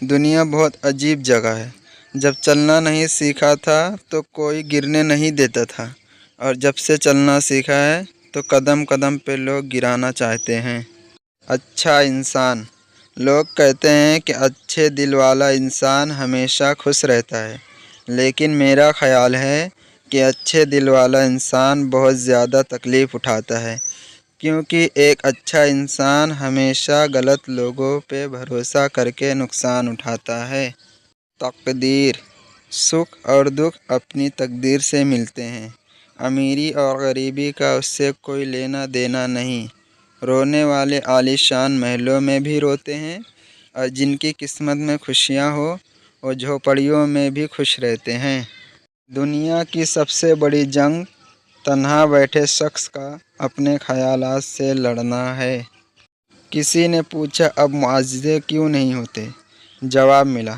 دنیا بہت عجیب جگہ ہے۔ جب چلنا نہیں سیکھا تھا تو کوئی گرنے نہیں دیتا تھا، اور جب سے چلنا سیکھا ہے تو قدم قدم پہ لوگ گرانا چاہتے ہیں۔ اچھا انسان، لوگ کہتے ہیں کہ اچھے دل والا انسان ہمیشہ خوش رہتا ہے، لیکن میرا خیال ہے کہ اچھے دل والا انسان بہت زیادہ تکلیف اٹھاتا ہے، کیونکہ ایک اچھا انسان ہمیشہ غلط لوگوں پہ بھروسہ کر کے نقصان اٹھاتا ہے۔ تقدیر، سکھ اور دکھ اپنی تقدیر سے ملتے ہیں۔ امیری اور غریبی کا اس سے کوئی لینا دینا نہیں۔ رونے والے عالی شان محلوں میں بھی روتے ہیں، اور جن کی قسمت میں خوشیاں ہو وہ جھوپڑیوں میں بھی خوش رہتے ہیں۔ دنیا کی سب سے بڑی جنگ تنہا بیٹھے شخص کا اپنے خیالات سے لڑنا ہے۔ کسی نے پوچھا، اب معجزے کیوں نہیں ہوتے؟ جواب ملا،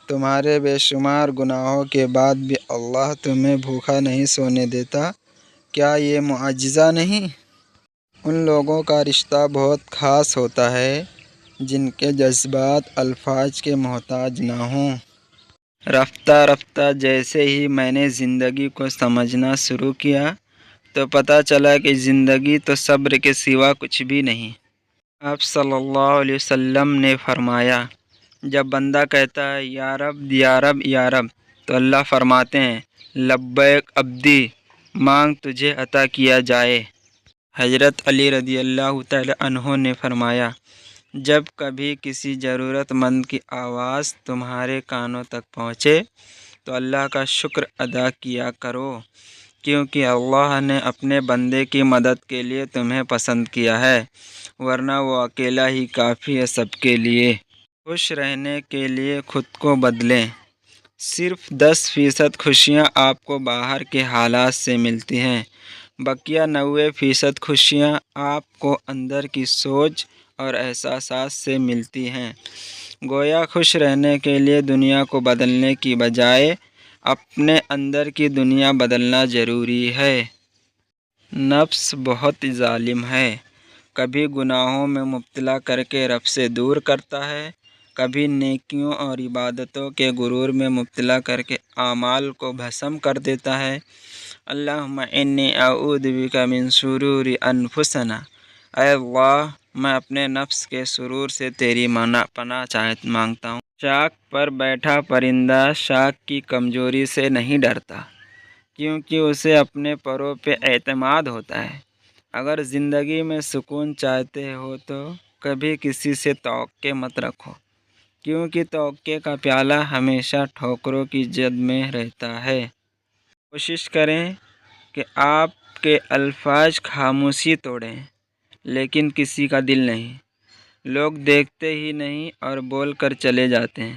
تمہارے بے شمار گناہوں کے بعد بھی اللہ تمہیں بھوکا نہیں سونے دیتا، کیا یہ معجزہ نہیں؟ ان لوگوں کا رشتہ بہت خاص ہوتا ہے جن کے جذبات الفاظ کے محتاج نہ ہوں۔ رفتہ رفتہ جیسے ہی میں نے زندگی کو سمجھنا شروع کیا تو پتہ چلا کہ زندگی تو صبر کے سوا کچھ بھی نہیں۔ آپ صلی اللہ علیہ وسلم نے فرمایا، جب بندہ کہتا ہے یا رب یا رب یا رب، تو اللہ فرماتے ہیں لبیک عبدی، مانگ تجھے عطا کیا جائے۔ حضرت علی رضی اللہ تعالی عنہ نے فرمایا، جب کبھی کسی ضرورت مند کی آواز تمہارے کانوں تک پہنچے تو اللہ کا شکر ادا کیا کرو، کیونکہ اللہ نے اپنے بندے کی مدد کے لیے تمہیں پسند کیا ہے، ورنہ وہ اکیلا ہی کافی ہے سب کے لیے۔ خوش رہنے کے لیے خود کو بدلیں۔ صرف 10% خوشیاں آپ کو باہر کے حالات سے ملتی ہیں، بقیہ 90% خوشیاں آپ کو اندر کی سوچ اور احساسات سے ملتی ہیں۔ گویا خوش رہنے کے لیے دنیا کو بدلنے کی بجائے اپنے اندر کی دنیا بدلنا ضروری ہے۔ نفس بہت ظالم ہے، کبھی گناہوں میں مبتلا کر کے رب سے دور کرتا ہے، کبھی نیکیوں اور عبادتوں کے غرور میں مبتلا کر کے اعمال کو بھسم کر دیتا ہے۔ اللہم انی اعوذ بک من شرور انفسنا، اے اللہ میں اپنے نفس کے شرور سے تیری پناہ مانگتا ہوں۔ شاخ پر بیٹھا پرندہ شاخ کی کمزوری سے نہیں ڈرتا، کیونکہ اسے اپنے پروں پہ اعتماد ہوتا ہے۔ اگر زندگی میں سکون چاہتے ہو تو کبھی کسی سے توقع مت رکھو، کیونکہ توقع کا پیالہ ہمیشہ ٹھوکروں کی زد میں رہتا ہے۔ کوشش کریں کہ آپ کے الفاظ خاموشی توڑیں، لیکن کسی کا دل نہیں۔ لوگ دیکھتے ہی نہیں اور بول کر چلے جاتے ہیں،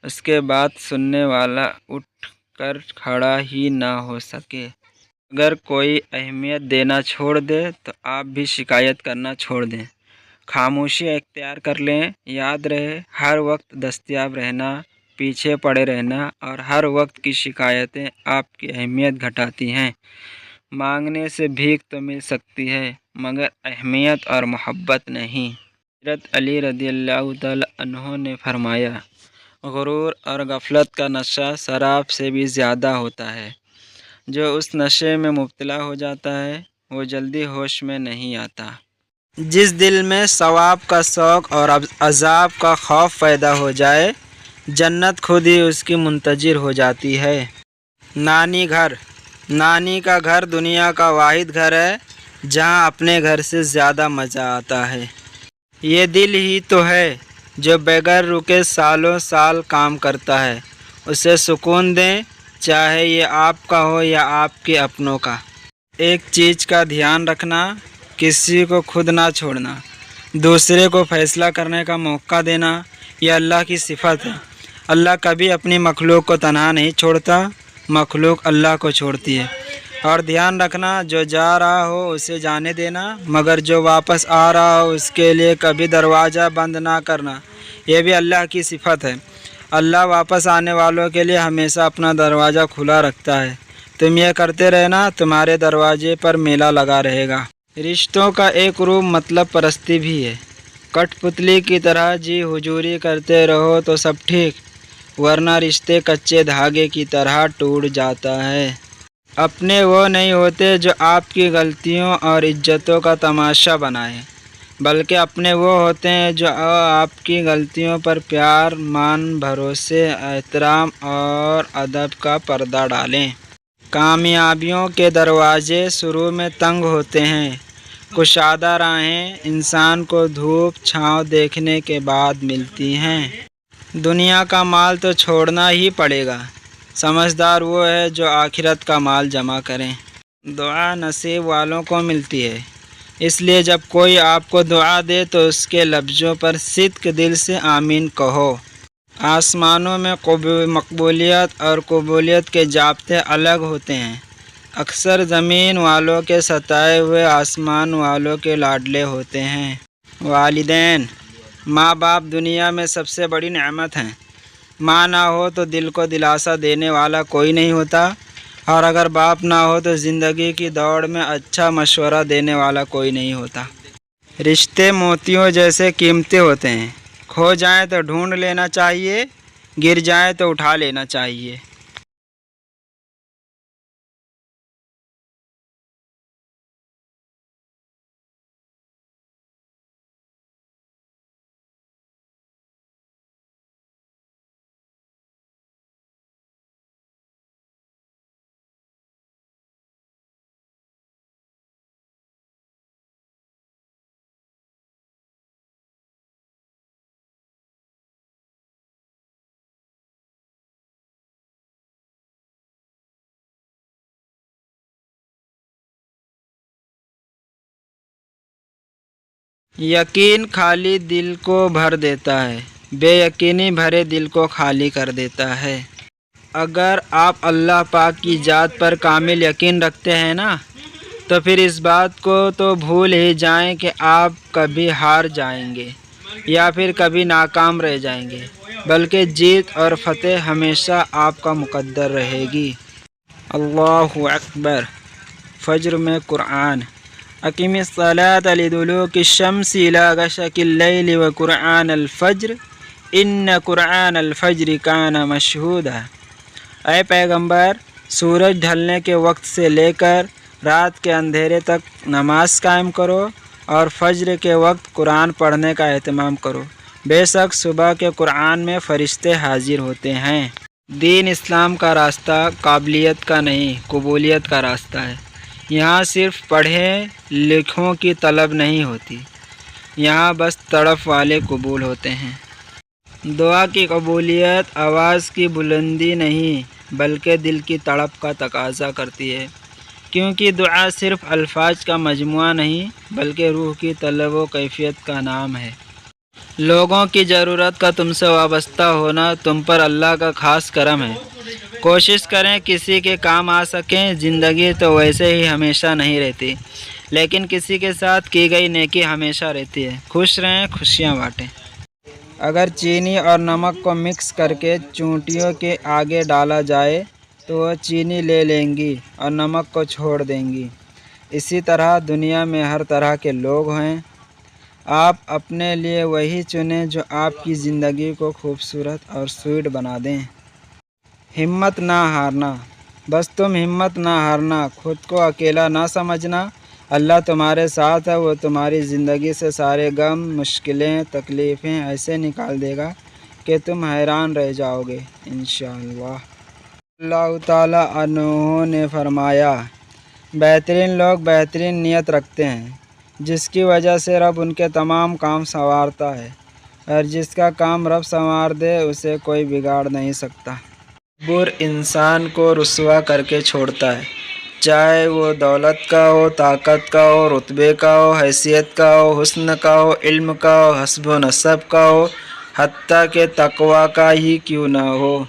اس کے بعد سننے والا اٹھ کر کھڑا ہی نہ ہو سکے۔ اگر کوئی اہمیت دینا چھوڑ دے تو آپ بھی شکایت کرنا چھوڑ دیں، خاموشی اختیار کر لیں۔ یاد رہے، ہر وقت دستیاب رہنا، پیچھے پڑے رہنا اور ہر وقت کی شکایتیں آپ کی اہمیت گھٹاتی ہیں۔ مانگنے سے بھیک تو مل سکتی ہے، مگر اہمیت اور محبت نہیں۔ حضرت علی رضی اللہ تعالی عنہ نے فرمایا، غرور اور غفلت کا نشہ شراب سے بھی زیادہ ہوتا ہے۔ جو اس نشے میں مبتلا ہو جاتا ہے وہ جلدی ہوش میں نہیں آتا۔ جس دل میں ثواب کا شوق اور عذاب کا خوف پیدا ہو جائے، جنت خود ہی اس کی منتظر ہو جاتی ہے۔ نانی گھر، نانی کا گھر دنیا کا واحد گھر ہے جہاں اپنے گھر سے زیادہ مزہ آتا ہے۔ یہ دل ہی تو ہے جو بغیر رکے سالوں سال کام کرتا ہے، اسے سکون دیں، چاہے یہ آپ کا ہو یا آپ کے اپنوں کا۔ ایک چیز کا دھیان رکھنا، کسی کو خود نہ چھوڑنا، دوسرے کو فیصلہ کرنے کا موقع دینا، یہ اللہ کی صفت ہے۔ اللہ کبھی اپنی مخلوق کو تنہا نہیں چھوڑتا، مخلوق اللہ کو چھوڑتی ہے۔ اور دھیان رکھنا، جو جا رہا ہو اسے جانے دینا، مگر جو واپس آ رہا ہو اس کے لیے کبھی دروازہ بند نہ کرنا، یہ بھی اللہ کی صفت ہے۔ اللہ واپس آنے والوں کے لیے ہمیشہ اپنا دروازہ کھلا رکھتا ہے۔ تم یہ کرتے رہنا، تمہارے دروازے پر میلہ لگا رہے گا۔ رشتوں کا ایک روپ مطلب پرستی بھی ہے۔ کٹ پتلی کی طرح جی حضوری کرتے رہو تو سب ٹھیک، ورنہ رشتے کچے دھاگے کی طرح ٹوٹ جاتا ہے۔ اپنے وہ نہیں ہوتے جو آپ کی غلطیوں اور عزتوں کا تماشا بنائیں، بلکہ اپنے وہ ہوتے ہیں جو آپ کی غلطیوں پر پیار، مان، بھروسے، احترام اور ادب کا پردہ ڈالیں۔ کامیابیوں کے دروازے شروع میں تنگ ہوتے ہیں، کشادہ راہیں انسان کو دھوپ چھاؤں دیکھنے کے بعد ملتی ہیں۔ دنیا کا مال تو چھوڑنا ہی پڑے گا، سمجھدار وہ ہے جو آخرت کا مال جمع کریں۔ دعا نصیب والوں کو ملتی ہے، اس لیے جب کوئی آپ کو دعا دے تو اس کے لفظوں پر صدق دل سے آمین کہو۔ آسمانوں میں مقبولیت اور قبولیت کے ضابطے الگ ہوتے ہیں۔ اکثر زمین والوں کے ستائے ہوئے آسمان والوں کے لاڈلے ہوتے ہیں۔ والدین، ماں باپ دنیا میں سب سے بڑی نعمت ہیں۔ ماں نہ ہو تو دل کو دلاسا دینے والا کوئی نہیں ہوتا، اور اگر باپ نہ ہو تو زندگی کی دوڑ میں اچھا مشورہ دینے والا کوئی نہیں ہوتا۔ رشتے موتیوں جیسے قیمتی ہوتے ہیں، کھو جائیں تو ڈھونڈ لینا چاہیے، گر جائیں تو اٹھا لینا چاہیے۔ یقین خالی دل کو بھر دیتا ہے، بے یقینی بھرے دل کو خالی کر دیتا ہے۔ اگر آپ اللہ پاک کی ذات پر کامل یقین رکھتے ہیں نا، تو پھر اس بات کو تو بھول ہی جائیں کہ آپ کبھی ہار جائیں گے یا پھر کبھی ناکام رہ جائیں گے، بلکہ جیت اور فتح ہمیشہ آپ کا مقدر رہے گی۔ اللہ اکبر۔ فجر میں قرآن: اقم الصلاۃ لدلوک الشمس الی غسق اللیل وقرآن الفجر ان قرآن الفجر کان مشہودا۔ اے پیغمبر، سورج ڈھلنے کے وقت سے لے کر رات کے اندھیرے تک نماز قائم کرو اور فجر کے وقت قرآن پڑھنے کا اہتمام کرو، بے شک صبح کے قرآن میں فرشتے حاضر ہوتے ہیں۔ دین اسلام کا راستہ قابلیت کا نہیں، قبولیت کا راستہ ہے۔ یہاں صرف پڑھیں لکھوں کی طلب نہیں ہوتی، یہاں بس تڑپ والے قبول ہوتے ہیں۔ دعا کی قبولیت آواز کی بلندی نہیں بلکہ دل کی تڑپ کا تقاضا کرتی ہے، کیونکہ دعا صرف الفاظ کا مجموعہ نہیں بلکہ روح کی طلب و کیفیت کا نام ہے۔ لوگوں کی ضرورت کا تم سے وابستہ ہونا تم پر اللہ کا خاص کرم ہے۔ کوشش کریں کسی کے کام آ سکیں۔ زندگی تو ویسے ہی ہمیشہ نہیں رہتی، لیکن کسی کے ساتھ کی گئی نیکی ہمیشہ رہتی ہے۔ خوش رہیں، خوشیاں بانٹیں۔ اگر چینی اور نمک کو مکس کر کے چونٹیوں کے آگے ڈالا جائے تو وہ چینی لے لیں گی اور نمک کو چھوڑ دیں گی۔ اسی طرح دنیا میں ہر طرح کے لوگ ہیں، آپ اپنے لیے وہی چنیں جو آپ کی زندگی کو خوبصورت اور سویٹ بنا دیں۔ ہمت نہ ہارنا، بس تم ہمت نہ ہارنا، خود کو اکیلا نہ سمجھنا۔ اللہ تمہارے ساتھ ہے، وہ تمہاری زندگی سے سارے غم، مشکلیں، تکلیفیں ایسے نکال دے گا کہ تم حیران رہ جاؤ گے انشاءاللہ۔ اللہ تعالیٰ عنہ نے فرمایا، بہترین لوگ بہترین نیت رکھتے ہیں، جس کی وجہ سے رب ان کے تمام کام سنوارتا ہے، اور جس کا کام رب سنوار دے اسے کوئی بگاڑ نہیں سکتا۔ تکبر انسان کو رسوا کر کے چھوڑتا ہے، چاہے وہ دولت کا ہو، طاقت کا ہو، رتبے کا ہو، حیثیت کا ہو، حسن کا ہو، علم کا ہو، حسب و نسب کا ہو، حتیٰ کہ تقویٰ کا ہی کیوں نہ ہو۔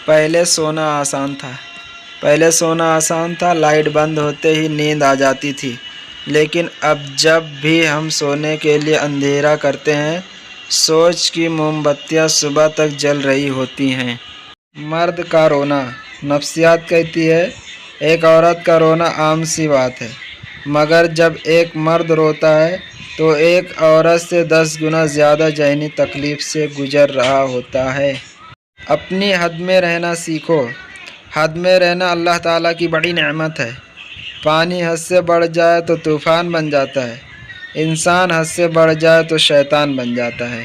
پہلے سونا آسان تھا، لائٹ بند ہوتے ہی نیند آ جاتی تھی، لیکن اب جب بھی ہم سونے کے لیے اندھیرا کرتے ہیں، سوچ کی موم بتیاں صبح تک جل رہی ہوتی ہیں۔ مرد کا رونا، نفسیات کہتی ہے ایک عورت کا رونا عام سی بات ہے، مگر جب ایک مرد روتا ہے تو ایک عورت سے 10 گنا زیادہ ذہنی تکلیف سے گزر رہا ہوتا ہے۔ اپنی حد میں رہنا سیکھو۔ حد میں رہنا اللہ تعالیٰ کی بڑی نعمت ہے۔ پانی حد سے بڑھ جائے تو طوفان بن جاتا ہے، انسان حد سے بڑھ جائے تو شیطان بن جاتا ہے۔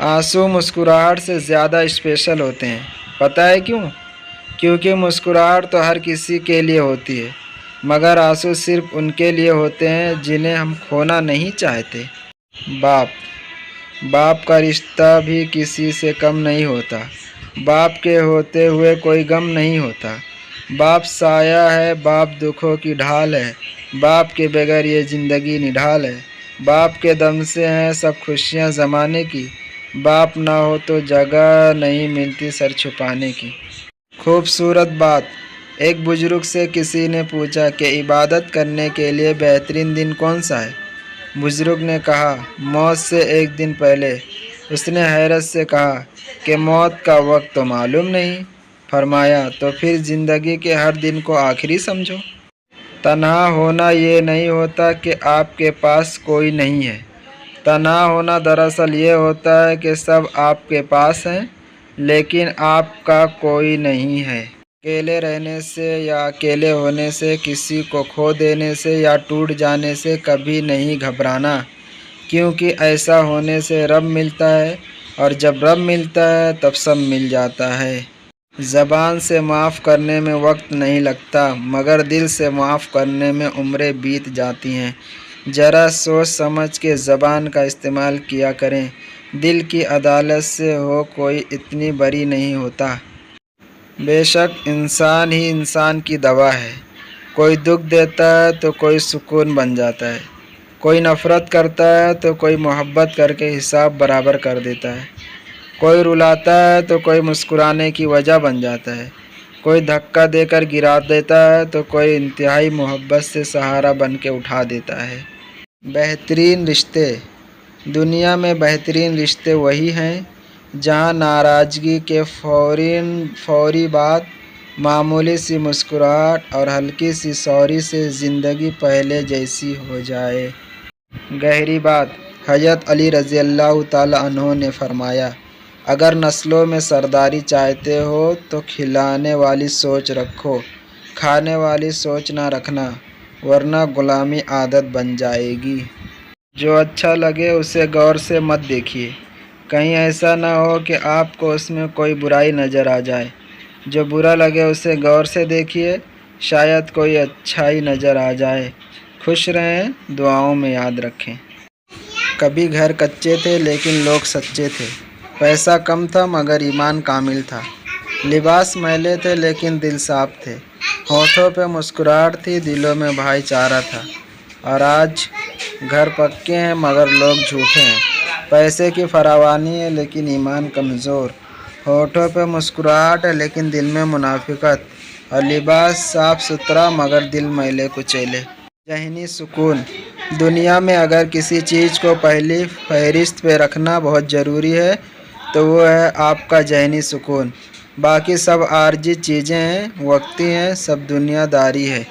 آنسو مسکراہٹ سے زیادہ اسپیشل ہوتے ہیں، پتہ ہے کیوں؟ کیونکہ مسکراہٹ تو ہر کسی کے لیے ہوتی ہے، مگر آنسو صرف ان کے لیے ہوتے ہیں جنہیں ہم کھونا نہیں چاہتے۔ باپ کا رشتہ بھی کسی سے کم نہیں ہوتا۔ باپ کے ہوتے ہوئے کوئی غم نہیں ہوتا۔ باپ سایہ ہے، باپ دکھوں کی ڈھال ہے، باپ کے بغیر یہ زندگی نڈھال ہے۔ باپ کے دم سے ہیں سب خوشیاں زمانے کی، باپ نہ ہو تو جگہ نہیں ملتی سر چھپانے کی۔ خوبصورت بات۔ ایک بزرگ سے کسی نے پوچھا کہ عبادت کرنے کے لیے بہترین دن کون سا ہے؟ بزرگ نے کہا، موت سے ایک دن پہلے۔ اس نے حیرت سے کہا کہ موت کا وقت تو معلوم نہیں۔ فرمایا، تو پھر زندگی کے ہر دن کو آخری سمجھو۔ تنہا ہونا یہ نہیں ہوتا کہ آپ کے پاس کوئی نہیں ہے، تنہا ہونا دراصل یہ ہوتا ہے کہ سب آپ کے پاس ہیں لیکن آپ کا کوئی نہیں ہے۔ اکیلے رہنے سے یا اکیلے ہونے سے، کسی کو کھو دینے سے یا ٹوٹ جانے سے کبھی نہیں گھبرانا، کیونکہ ایسا ہونے سے رب ملتا ہے، اور جب رب ملتا ہے تب سب مل جاتا ہے۔ زبان سے معاف کرنے میں وقت نہیں لگتا، مگر دل سے معاف کرنے میں عمریں بیت جاتی ہیں۔ ذرا سوچ سمجھ کے زبان کا استعمال کیا کریں، دل کی عدالت سے ہو کوئی اتنی بری نہیں ہوتا۔ بے شک انسان ہی انسان کی دوا ہے، کوئی دکھ دیتا ہے تو کوئی سکون بن جاتا ہے، کوئی نفرت کرتا ہے تو کوئی محبت کر کے حساب برابر کر دیتا ہے، کوئی رلاتا ہے تو کوئی مسکرانے کی وجہ بن جاتا ہے، کوئی دھکا دے کر گرا دیتا ہے تو کوئی انتہائی محبت سے سہارا بن کے اٹھا دیتا ہے۔ بہترین رشتے۔ دنیا میں بہترین رشتے وہی ہیں جہاں ناراضگی کے فوری بعد معمولی سی مسکراہٹ اور ہلکی سی سوری سے زندگی پہلے جیسی ہو جائے۔ گہری بات۔ حضرت علی رضی اللہ تعالی عنہ نے فرمایا، اگر نسلوں میں سرداری چاہتے ہو تو کھلانے والی سوچ رکھو، کھانے والی سوچ نہ رکھنا، ورنہ غلامی عادت بن جائے گی۔ جو اچھا لگے اسے غور سے مت دیکھیے، کہیں ایسا نہ ہو کہ آپ کو اس میں کوئی برائی نظر آ جائے۔ جو برا لگے اسے غور سے دیکھیے، شاید کوئی اچھائی نظر آ جائے۔ خوش رہیں، دعاؤں میں یاد رکھیں۔ کبھی گھر کچے تھے لیکن لوگ سچے تھے، پیسہ کم تھا مگر ایمان کامل تھا، لباس میلے تھے لیکن دل صاف تھے، ہونٹوں پہ مسکراہٹ تھی، دلوں میں بھائی چارہ تھا۔ اور آج گھر پکے ہیں مگر لوگ جھوٹے ہیں، پیسے کی فراوانی ہے لیکن ایمان کمزور، ہونٹوں پہ مسکراہٹ ہے لیکن دل میں منافقت، اور لباس صاف ستھرا مگر دل میلے کچیلے۔ ذہنی سکون۔ دنیا میں اگر کسی چیز کو پہلی فہرست پہ رکھنا بہت ضروری ہے تو وہ ہے آپ کا ذہنی سکون، باقی سب عارضی چیزیں ہیں، وقتی ہیں، سب دنیا داری ہے۔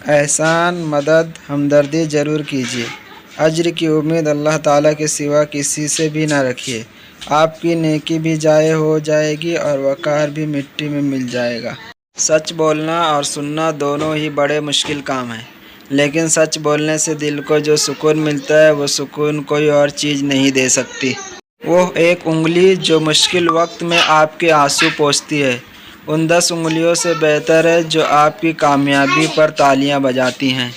احسان، مدد، ہمدردی ضرور کیجیے، اجر کی امید اللہ تعالیٰ کے سوا کسی سے بھی نہ رکھیے، آپ کی نیکی بھی ضائع ہو جائے گی اور وقار بھی مٹی میں مل جائے گا۔ سچ بولنا اور سننا دونوں ہی بڑے مشکل کام ہیں، لیکن سچ بولنے سے دل کو جو سکون ملتا ہے وہ سکون کوئی اور چیز نہیں دے سکتی۔ وہ ایک انگلی جو مشکل وقت میں آپ کے آنسو پوچھتی ہے، ان 10 انگلیوں سے بہتر ہے جو آپ کی کامیابی پر تالیاں بجاتی ہیں۔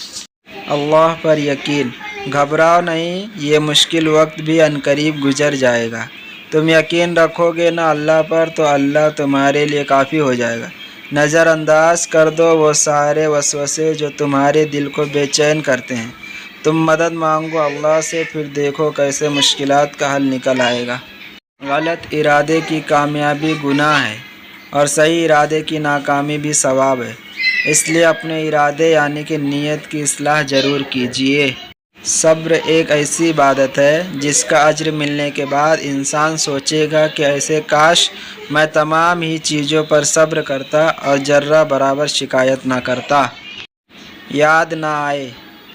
اللہ پر یقین۔ گھبراؤ نہیں، یہ مشکل وقت بھی عنقریب گزر جائے گا۔ تم یقین رکھو گے نا اللہ پر تو اللہ تمہارے لیے کافی ہو جائے گا۔ نظر انداز کر دو وہ سارے وسوسے جو تمہارے دل کو بے چین کرتے ہیں۔ تم مدد مانگو اللہ سے، پھر دیکھو کیسے مشکلات کا حل نکل آئے گا۔ غلط ارادے کی کامیابی گناہ ہے اور صحیح ارادے کی ناکامی بھی ثواب ہے، اس لیے اپنے ارادے یعنی کہ نیت کی اصلاح ضرور کیجیے۔ صبر ایک ایسی عبادت ہے جس کا اجر ملنے کے بعد انسان سوچے گا کہ ایسے کاش میں تمام ہی چیزوں پر صبر کرتا اور ذرہ برابر شکایت نہ کرتا۔ یاد نہ آئے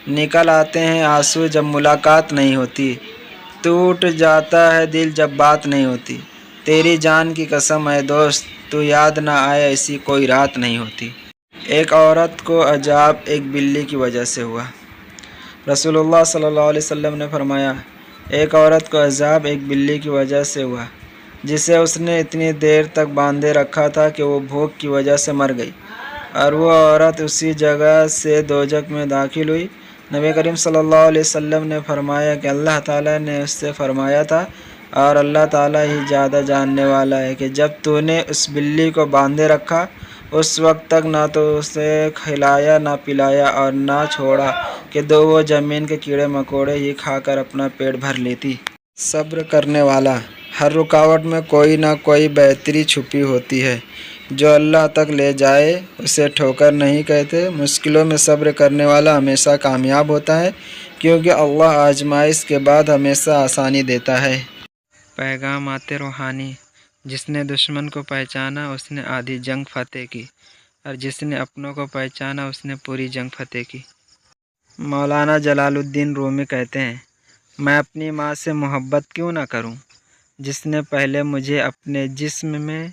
نکل آتے ہیں آنسو جب ملاقات نہیں ہوتی، ٹوٹ جاتا ہے دل جب بات نہیں ہوتی، تیری جان کی قسم اے دوست تو یاد نہ آئے ایسی کوئی رات نہیں ہوتی۔ ایک عورت کو عذاب ایک بلی کی وجہ سے ہوا۔ رسول اللہ صلی اللہ علیہ وسلم نے فرمایا، ایک عورت کو عذاب ایک بلی کی وجہ سے ہوا جسے اس نے اتنی دیر تک باندھے رکھا تھا کہ وہ بھوک کی وجہ سے مر گئی، اور وہ عورت اسی جگہ سے دوزخ میں داخل ہوئی۔ نبی کریم صلی اللہ علیہ وسلم نے فرمایا کہ اللہ تعالیٰ نے اس سے فرمایا تھا، اور اللہ تعالیٰ ہی زیادہ جاننے والا ہے، کہ جب تو نے اس بلی کو باندھے رکھا اس وقت تک نہ تو اسے کھلایا نہ پلایا اور نہ چھوڑا کہ وہ زمین کے کیڑے مکوڑے ہی کھا کر اپنا پیٹ بھر لیتی۔ صبر کرنے والا، ہر رکاوٹ میں کوئی نہ کوئی بہتری چھپی ہوتی ہے، جو اللہ تک لے جائے اسے ٹھوکر نہیں کہتے۔ مشکلوں میں صبر کرنے والا ہمیشہ کامیاب ہوتا ہے، کیونکہ اللہ آزمائش کے بعد ہمیشہ آسانی دیتا ہے۔ پیغامات روحانی، جس نے دشمن کو پہچانا اس نے آدھی جنگ فتح کی، اور جس نے اپنوں کو پہچانا اس نے پوری جنگ فتح کی۔ مولانا جلال الدین رومی کہتے ہیں، میں اپنی ماں سے محبت کیوں نہ کروں، جس نے پہلے مجھے اپنے جسم میں،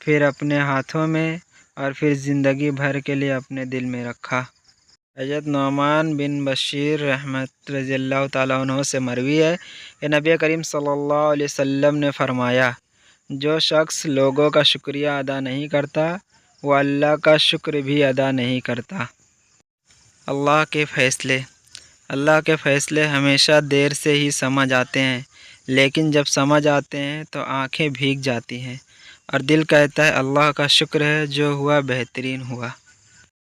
پھر اپنے ہاتھوں میں، اور پھر زندگی بھر کے لیے اپنے دل میں رکھا۔ حضرت نعمان بن بشیر رحمت رضی اللہ تعالیٰ عنہ سے مروی ہے کہ نبی کریم صلی اللہ علیہ وسلم نے فرمایا، جو شخص لوگوں کا شکریہ ادا نہیں کرتا وہ اللہ کا شکر بھی ادا نہیں کرتا۔ اللہ کے فیصلے ہمیشہ دیر سے ہی سمجھ آتے ہیں، لیکن جب سمجھ آتے ہیں تو آنکھیں بھیگ جاتی ہیں، اور دل کہتا ہے اللہ کا شکر ہے جو ہوا بہترین ہوا۔